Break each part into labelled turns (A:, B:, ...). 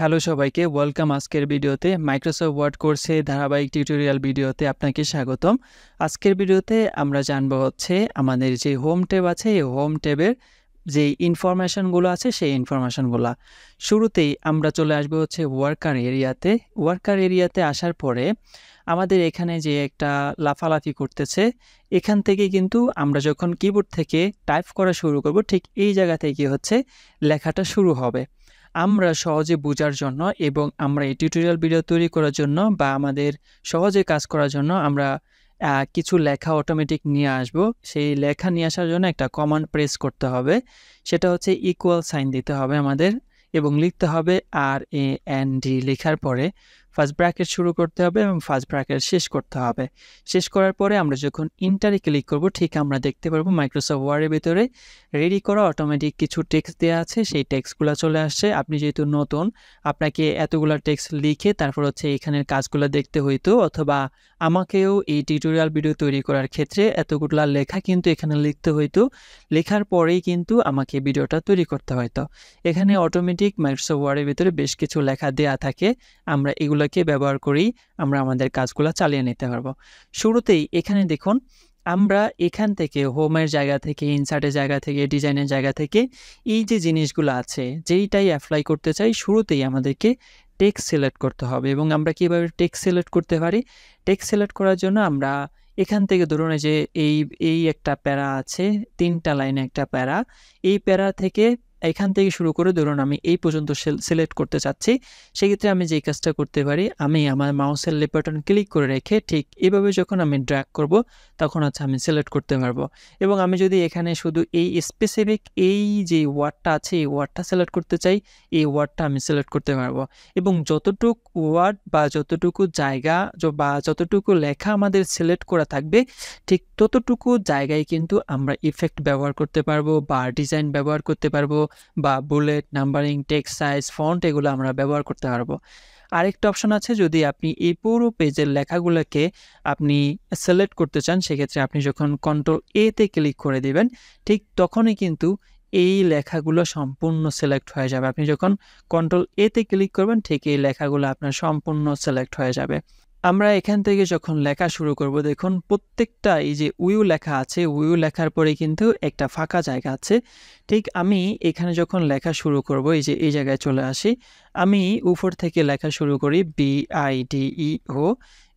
A: Hello সবাইকে, welcome আজকের ভিডিওতে। মাইক্রোসফট ওয়ার্ড কোর্সে ধারাবাহিক টিউটোরিয়াল ভিডিওতে আপনাকে স্বাগতম। আজকের ভিডিওতে আমরা জানবো আমাদের যে হোম ট্যাব আছে, এই হোম ট্যাবের যে ইনফরমেশনগুলো আছে সেই ইনফরমেশনগুলা। শুরুতেই আমরা চলে আসবো ওয়ার্কার এরিয়াতে। ওয়ার্কার এরিয়াতে আসার পরে আমাদের এখানে যে একটা লাফালাফি করতেছে, এখান থেকে কিন্তু আমরা যখন কিবোর্ড থেকে টাইপ করা শুরু করব, ঠিক এই জায়গা থেকে লেখাটা শুরু হবে। আমরা সহজে বোঝার জন্য এবং আমরা এই টিউটোরিয়াল ভিডিও তৈরি করার জন্য বা আমাদের সহজে কাজ করার জন্য আমরা কিছু লেখা অটোমেটিক নিয়ে আসব। সেই লেখা নিয়ে আসার জন্য একটা কমান্ড প্রেস করতে হবে। সেটা ইকুয়াল সাইন দিতে হবে আমাদের এবং লিখতে হবে RAND। লেখার পরে ফার্স্ট ব্র্যাকেট শুরু করতে হবে এবং ফার্স্ট ব্র্যাকেট শেষ করতে হবে। শেষ করার পরে আমরা যখন ইন্টারে ক্লিক করব, ঠিক আমরা দেখতে পারবো মাইক্রোসফট ওয়ার্ডের ভিতরে রেডি করা অটোমেটিক কিছু টেক্সট দেওয়া আছে। সেই টেক্সটগুলো চলে আসছে। আপনি যেহেতু নতুন, আপনাকে এতগুলো টেক্সট লিখে তারপর এখানের কাজগুলো দেখতে হইতো, অথবা আমাকেও এই টিউটোরিয়াল ভিডিও তৈরি করার ক্ষেত্রে এতগুলা লেখা কিন্তু এখানে লিখতে হইতো। লেখার পরেই কিন্তু আমাকে ভিডিওটা তৈরি করতে হয়তো। এখানে অটোমেটিক মাইক্রোসফট ওয়ার্ডের ভিতরে বেশ কিছু লেখা দেয়া থাকে। আমরা এগুলোকে ব্যবহার করেই আমরা আমাদের কাজগুলো চালিয়ে নিতে পারবো। শুরুতেই এখানে দেখুন, আমরা এখান থেকে হোমের জায়গা থেকে, ইনসার্টের জায়গা থেকে, ডিজাইনের জায়গা থেকে এই যে জিনিসগুলো আছে, যেইটাই অ্যাপ্লাই করতে চাই, শুরুতেই আমাদেরকে টেক্সট সিলেক্ট করতে হবে। এবং আমরা কীভাবে টেক্সট সিলেক্ট করতে পারি? টেক্সট সিলেক্ট করার জন্য আমরা এখান থেকে ধরুন যে এই একটা প্যারা আছে, 3টা লাইনে একটা প্যারা। এই প্যারা থেকে এখান থেকে শুরু করে ধরুন আমি এই পর্যন্ত সিলেক্ট করতে চাচ্ছি। সেক্ষেত্রে আমি যেই কাজটা করতে পারি, আমি আমার মাউসের লেফট বাটন ক্লিক করে রেখে ঠিক এভাবে যখন আমি ড্র্যাগ করব, তখন আমি সিলেক্ট করতে পারবো। এবং আমি যদি এখানে শুধু এই স্পেসিফিক এই যে ওয়ার্ডটা আছে, এই ওয়ার্ডটা সিলেক্ট করতে চাই, এই ওয়ার্ডটা আমি সিলেক্ট করতে পারবো। এবং যতটুকু ওয়ার্ড বা যতটুকু জায়গা বা যতটুকু লেখা আমাদের সিলেক্ট করা থাকবে, ঠিক ততটুকু জায়গায় কিন্তু আমরা ইফেক্ট ব্যবহার করতে পারবো বা ডিজাইন ব্যবহার করতে পারবো বা bullet, numbering, text size, font এগুলো আমরা ব্যবহার করতে পারবো। আরেকটা অপশন আছে, যদি আপনি এই পুরো পেজের লেখাগুলোকে আপনি সিলেক্ট করতে চান, সেক্ষেত্রে আপনি যখন Ctrl+A-তে ক্লিক করে দিবেন, ঠিক তখনই কিন্তু এই লেখাগুলো সম্পূর্ণ সিলেক্ট হয়ে যাবে। আপনি যখন Ctrl+A-তে ক্লিক করবেন, ঠিক এই লেখাগুলো আপনার সম্পূর্ণ সিলেক্ট হয়ে যাবে। আমরা এখান থেকে যখন লেখা শুরু করব, দেখুন প্রত্যেকটা এই যে উইউ লেখা আছে, উইউ লেখার পরে কিন্তু একটা ফাঁকা জায়গা আছে। ঠিক আমি এখানে যখন লেখা শুরু করব, এই যে এই জায়গায় চলে আসি, আমি উপর থেকে লেখা শুরু করি BIDEO।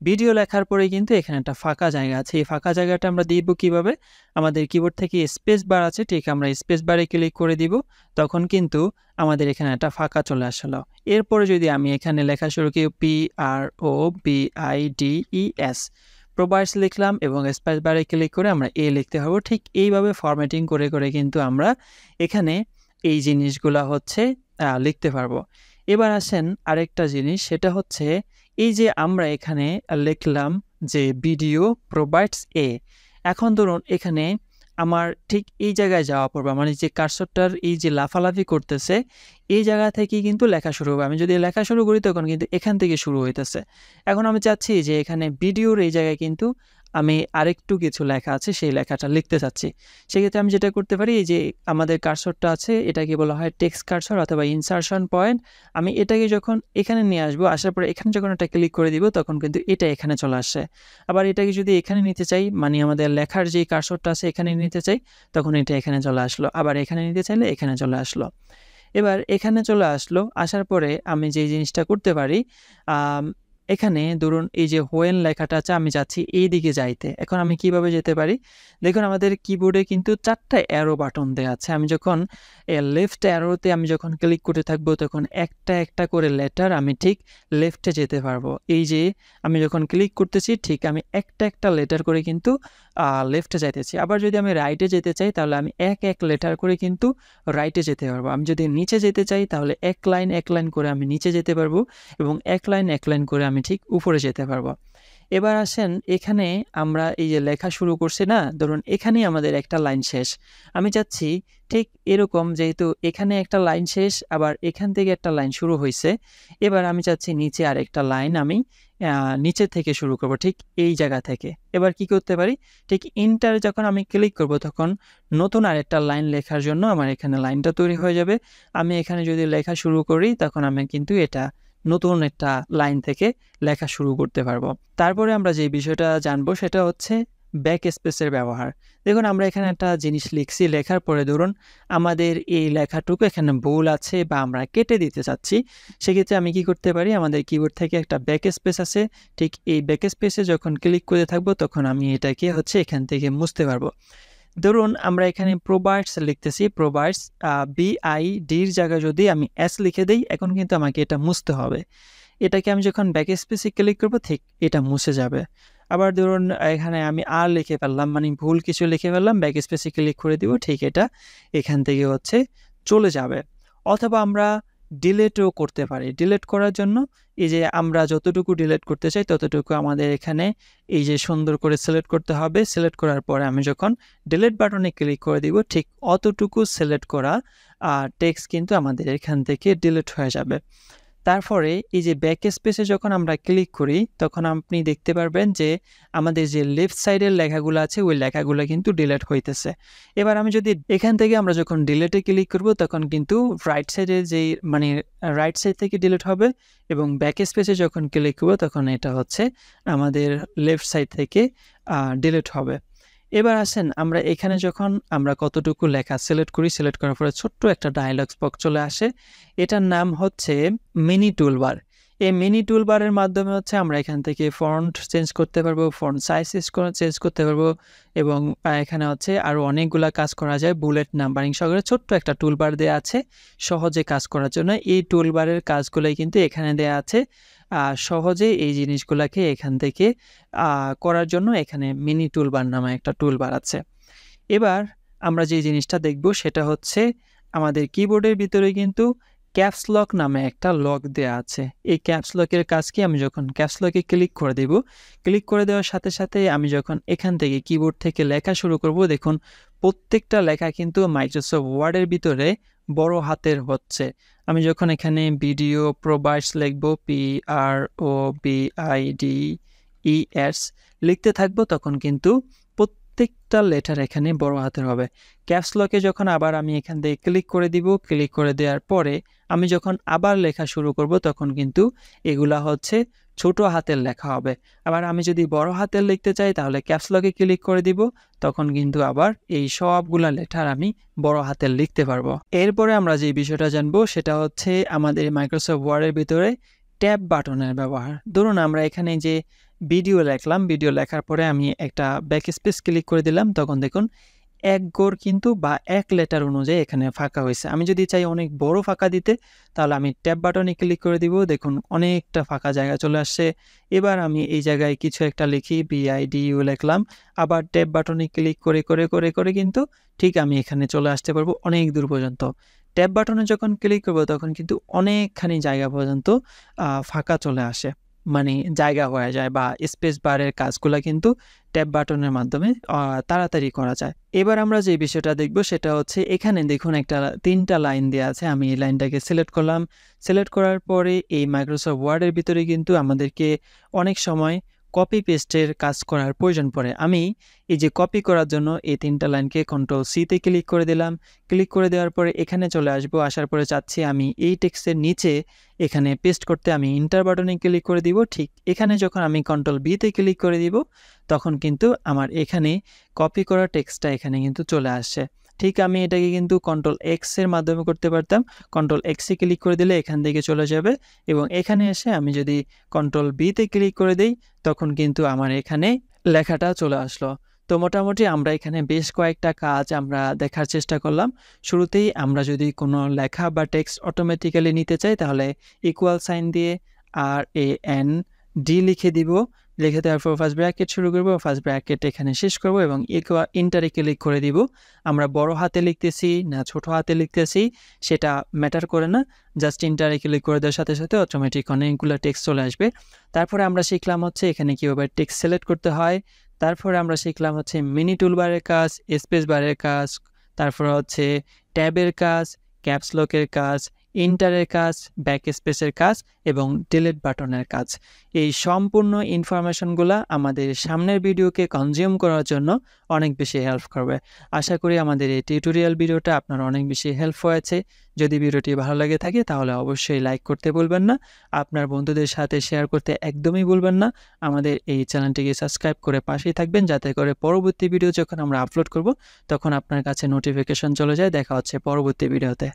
A: ভিডিও লেখার পরে কিন্তু এখানে একটা ফাঁকা জায়গা আছে। এই ফাঁকা জায়গাটা আমরা দিব কিভাবে? আমাদের কিবোর্ড থেকে স্পেস বার আছে, ঠিক আমরা স্পেস বারে ক্লিক করে দিব, তখন কিন্তু আমাদের এখানে একটা ফাঁকা চলে আসলো। এরপরে যদি আমি এখানে লেখা শুরু করি PROBIDES, প্রোভাইডস লিখলাম এবং স্পেস বারে ক্লিক করে আমরা এ লিখতে হবে। ঠিক এইভাবে ফরম্যাটিং করে করে কিন্তু আমরা এখানে এই জিনিসগুলা লিখতে পারবো। এবার আসেন আরেকটা জিনিস, সেটা এই যে আমরা এখানে লিখলাম যে ভিডিও প্রোভাইডস এ। এখন ধরুন এখানে আমার ঠিক এই জায়গায় যাওয়া পড়বে, মানে যে কার্সরটার এই যে লাফালাফি করতেছে, এই জায়গা থেকে কিন্তু লেখা শুরু হবে। আমি যদি লেখা শুরু করি, তখন কিন্তু এখান থেকে শুরু হইতেছে। এখন আমি চাচ্ছি যে এখানে ভিডিওর এই জায়গায় কিন্তু আমি আরেকটু কিছু লেখা আছে, সেই লেখাটা লিখতে চাচ্ছি। সেক্ষেত্রে আমি যেটা করতে পারি, এই যে আমাদের কার্সরটা আছে, এটাকে বলা হয় টেক্সট কার্সর অথবা ইনসারশন পয়েন্ট। আমি এটাকে যখন এখানে নিয়ে আসবো, আসার পরে এখানে যখন এটা ক্লিক করে দিব, তখন কিন্তু এটা এখানে চলে আসছে। আবার এটাকে যদি এখানে নিতে চাই, মানে আমাদের লেখার যে কার্সরটা আছে এখানে নিতে চাই, তখন এটা এখানে চলে আসলো। আবার এখানে নিতে চাইলে এখানে চলে আসলো। এবার এখানে চলে আসলো, আসার পরে আমি যে জিনিসটা করতে পারি, এখানে ধরুন এই যে হোয়েন লেখাটা আছে, আমি যাচ্ছি এই দিকে যাইতে। এখন আমি কিভাবে যেতে পারি? দেখুন আমাদের কিবোর্ডে কিন্তু 4টা অ্যারো বাটন দেওয়া আছে। আমি যখন লেফট অ্যারোতে আমি যখন ক্লিক করতে থাকবো, তখন একটা একটা করে লেটার আমি ঠিক লেফটে যেতে পারবো। এই যে আমি যখন ক্লিক করতেছি, ঠিক আমি একটা একটা লেটার করে কিন্তু লেফটে যাইতেছি। আবার যদি আমি রাইটে যেতে চাই, তাহলে আমি এক এক লেটার করে কিন্তু রাইটে যেতে পারবো। আমি যদি নিচে যেতে চাই, তাহলে এক লাইন করে আমি নিচে যেতে পারবো এবং এক লাইন করে আমি ঠিক উপরে যেতে পারবো। এবার আসেন, এখানে আমরা এই যে লেখা শুরু করছি না, ধরুন এখানেই আমাদের একটা লাইন শেষ। আমি চাচ্ছি ঠিক এরকম যেহেতু এখানে একটা লাইন শেষ আবার এখান থেকে একটা লাইন শুরু হইছে। এবার আমি চাচ্ছি নিচে আরেকটা লাইন আমি নিচে থেকে শুরু করব ঠিক এই জায়গা থেকে। এবার কি করতে পারি? ঠিক এন্টার যখন আমি ক্লিক করব তখন নতুন আরেকটা লাইন লেখার জন্য আমার এখানে লাইনটা তৈরি হয়ে যাবে। আমি এখানে যদি লেখা শুরু করি তখন আমি কিন্তু এটা নতুন একটা লাইন থেকে লেখা শুরু করতে পারবো। তারপরে আমরা যে বিষয়টা জানবো সেটা হচ্ছে ব্যাক স্পেসের ব্যবহার। দেখুন আমরা এখানে একটা জিনিস লিখছি, লেখার পরে ধরুন আমাদের এই লেখাটুকু এখানে ভুল আছে বা আমরা কেটে দিতে চাচ্ছি, সেক্ষেত্রে আমি কি করতে পারি? আমাদের কিবোর্ড থেকে একটা ব্যাক স্পেস আছে, ঠিক এই ব্যাক স্পেসে যখন ক্লিক করে থাকবো তখন আমি এটাকে হচ্ছে এখান থেকে মুছতে পারবো। ধরুন আমরা এখানে প্রোভাইডস লিখতেছি, প্রোভাইডস BIDর জায়গায় যদি আমি S লিখে দেই, এখন কিন্তু আমাকে এটা মুছতে হবে। এটাকে আমি যখন ব্যাক স্পেসে ক্লিক করব ঠিক এটা মুছে যাবে। আবার ধরুন এখানে আমি আর লিখে ফেললাম, মানে ভুল কিছু লিখে ফেললাম, ব্যাক স্পেসে ক্লিক করে দিব, ঠিক এটা এখান থেকে হচ্ছে চলে যাবে। অথবা আমরা ডিলিটও করতে পারি। ডিলিট করার জন্য এই যে আমরা যতটুকু ডিলিট করতে চাই ততটুকু আমাদের এখানে এই যে সুন্দর করে সিলেক্ট করতে হবে। সিলেক্ট করার পরে আমি যখন ডিলিট বাটনে ক্লিক করে দিব ঠিক অতটুকু সিলেক্ট করা টেক্সট কিন্তু আমাদের এখান থেকে ডিলিট হয়ে যাবে। তারপরে এই যে ব্যাক স্পেসে যখন আমরা ক্লিক করি তখন আপনি দেখতে পারবেন যে আমাদের যে লেফট সাইডের লেখাগুলো আছে ওই লেখাগুলো কিন্তু ডিলিট হইতেছে। এবার আমি যদি এখান থেকে আমরা যখন ডিলিটে ক্লিক করব তখন কিন্তু রাইট সাইডের যেই মানে রাইট সাইড থেকে ডিলিট হবে এবং ব্যাক স্পেসে যখন ক্লিক করব তখন এটা হচ্ছে আমাদের লেফট সাইড থেকে ডিলিট হবে। এবার আসেন আমরা এখানে যখন আমরা কতটুকু লেখা সিলেক্ট করি, সিলেক্ট করার পরে ছোট্ট একটা ডায়ালগ বক্স চলে আসে। এটার নাম হচ্ছে মিনি টুলবার। এই মিনি টুলবারের মাধ্যমে হচ্ছে আমরা এখান থেকে ফন্ট চেঞ্জ করতে পারবো, ফন্ট সাইজ চেঞ্জ করতে পারবো এবং এখানে হচ্ছে আরও অনেকগুলা কাজ করা যায়। বুলেট নাম্বারিং সহকারে ছোট্ট একটা টুলবার দেওয়া আছে সহজে কাজ করার জন্য। এই টুলবারের কাজগুলোই কিন্তু এখানে দেওয়া আছে। সহজে এই জিনিসগুলোকে এখান থেকে করার জন্য এখানে মিনি টুলবার নামে একটা টুলবার আছে। এবার আমরা যে জিনিসটা দেখব সেটা হচ্ছে আমাদের কিবোর্ডের ভিতরে কিন্তু ক্যাপস লক নামে একটা লক দেওয়া আছে। এই ক্যাপস লকের কাজ কি? আমি যখন ক্যাপস লকে ক্লিক করে দেব, ক্লিক করে দেওয়ার সাথে সাথে আমি যখন এখান থেকে কিবোর্ড থেকে লেখা শুরু করব, দেখুন প্রত্যেকটা লেখা কিন্তু মাইক্রোসফট ওয়ার্ডের ভিতরে বড় হাতের হচ্ছে। আমি যখন এখানে ভিডিও প্রোভাইডস লিখব, PROVIDES লিখতে থাকবো তখন কিন্তু প্রত্যেকটা লেটার এখানে বড় হাতের হবে। ক্যাপস লকে যখন আবার আমি এখান থেকে ক্লিক করে দিব, ক্লিক করে দেওয়ার পরে আমি যখন আবার লেখা শুরু করব তখন কিন্তু এগুলা হচ্ছে ছোট হাতের লেখা হবে। আবার আমি যদি বড় হাতের লিখতে চাই তাহলে ক্যাপস লকে ক্লিক করে দিব, তখন কিন্তু আবার এই সবগুলা লেটার আমি বড় হাতের লিখতে পারবো। এরপরে আমরা যে বিষয়টা জানবো সেটা হচ্ছে আমাদের মাইক্রোসফট ওয়ার্ডের ভিতরে ট্যাব বাটনের ব্যবহার। ধরুন আমরা এখানে যে ভিডিও লেখলাম, ভিডিও লেখার পরে আমি একটা ব্যাক স্পেস ক্লিক করে দিলাম, তখন দেখুন এক ঘর কিন্তু বা এক লেটার অনুযায়ী এখানে ফাঁকা হয়েছে। আমি যদি চাই অনেক বড় ফাঁকা দিতে তাহলে আমি ট্যাব বাটনে ক্লিক করে দিব, দেখুন অনেকটা ফাঁকা জায়গা চলে আসছে। এবার আমি এই জায়গায় কিছু একটা লিখি, BIDU লিখলাম, আবার ট্যাব বাটনে ক্লিক করে করে করে করে কিন্তু ঠিক আমি এখানে চলে আসতে পারবো অনেক দূর পর্যন্ত। ট্যাব বাটনে যখন ক্লিক করব তখন কিন্তু অনেকখানি জায়গা পর্যন্ত ফাঁকা চলে আসে, মানে জায়গা হয়ে যায় বা স্পেস বারের কাজগুলো কিন্তু ট্যাব বাটনের মাধ্যমে তাড়াতাড়ি করা যায়। এবার আমরা যে বিষয়টা দেখব সেটা হচ্ছে এখানে দেখুন একটা 3টা লাইন দেওয়া আছে। আমি এই লাইনটাকে সিলেক্ট করলাম। সিলেক্ট করার পরে এই মাইক্রোসফট ওয়ার্ডের ভিতরে কিন্তু আমাদেরকে অনেক সময় কপি পেস্টের কাজ করার প্রয়োজন পড়ে। আমি এই যে কপি করার জন্য এই 3টা লাইনকে Ctrl+C তে ক্লিক করে দিলাম। ক্লিক করে দেওয়ার পরে এখানে চলে আসবো। আসার পরে চাচ্ছি আমি এই টেক্সটের নিচে এখানে পেস্ট করতে, আমি ইন্টার বাটনে ক্লিক করে দিব। ঠিক এখানে যখন আমি Ctrl+B তে ক্লিক করে দিব তখন কিন্তু আমার এখানে কপি করা টেক্সটটা এখানে কিন্তু চলে আসছে। ঠিক আমি এটাকে কিন্তু Ctrl+X এর মাধ্যমে করতে পারতাম। Ctrl+X এ ক্লিক করে দিলে এখান থেকে চলে যাবে এবং এখানে এসে আমি যদি Ctrl+B তে ক্লিক করে দেই তখন কিন্তু আমার এখানে লেখাটা চলে আসলো। তো মোটামুটি আমরা এখানে বেশ কয়েকটা কাজ আমরা দেখার চেষ্টা করলাম। শুরুতেই আমরা যদি কোনো লেখা বা টেক্সট অটোমেটিক্যালি নিতে চাই তাহলে ইকুয়াল সাইন দিয়ে RAND লিখে দিব। লিখে দেওয়ার পর ফার্স্ট ব্র্যাকেট শুরু করব, ফার্স্ট ব্র্যাকেট এখানে শেষ করব এবং ইন্টারে ক্লিক করে দিব। আমরা বড় হাতে লিখতেছি না ছোট হাতে লিখতেছি সেটা ম্যাটার করে না, জাস্ট ইন্টারে ক্লিক করে দেওয়ার সাথে সাথে অটোমেটিক অনেকগুলো টেক্সট চলে আসবে। তারপরে আমরা শিখলাম হচ্ছে এখানে কীভাবে টেক্সট সিলেক্ট করতে হয়। তারপরে আমরা শিখলাম হচ্ছে মিনি টুলবারের কাজ, স্পেস বারের কাজ, তারপর হচ্ছে ট্যাবের কাজ, ক্যাপস লকের কাজ, ইন্টারের কাজ, ব্যাক স্পেসের কাজ এবং ডিলিট বাটনের কাজ। এই সম্পূর্ণ ইনফরমেশনগুলো আমাদের সামনের ভিডিওকে কনজিউম করার জন্য অনেক বেশি হেল্প করবে। আশা করি আমাদের এই টিউটোরিয়াল ভিডিওটা আপনার অনেক বেশি হেল্প হয়েছে। যদি ভিডিওটি ভালো লাগে থাকে তাহলে অবশ্যই লাইক করতে ভুলবেন না, আপনার বন্ধুদের সাথে শেয়ার করতে একদমই ভুলবেন না। আমাদের এই চ্যানেলটিকে সাবস্ক্রাইব করে পাশেই থাকবেন, যাতে করে পরবর্তী ভিডিও যখন আমরা আপলোড করব তখন আপনার কাছে নোটিফিকেশন চলে যায়। দেখা হচ্ছে পরবর্তী ভিডিওতে।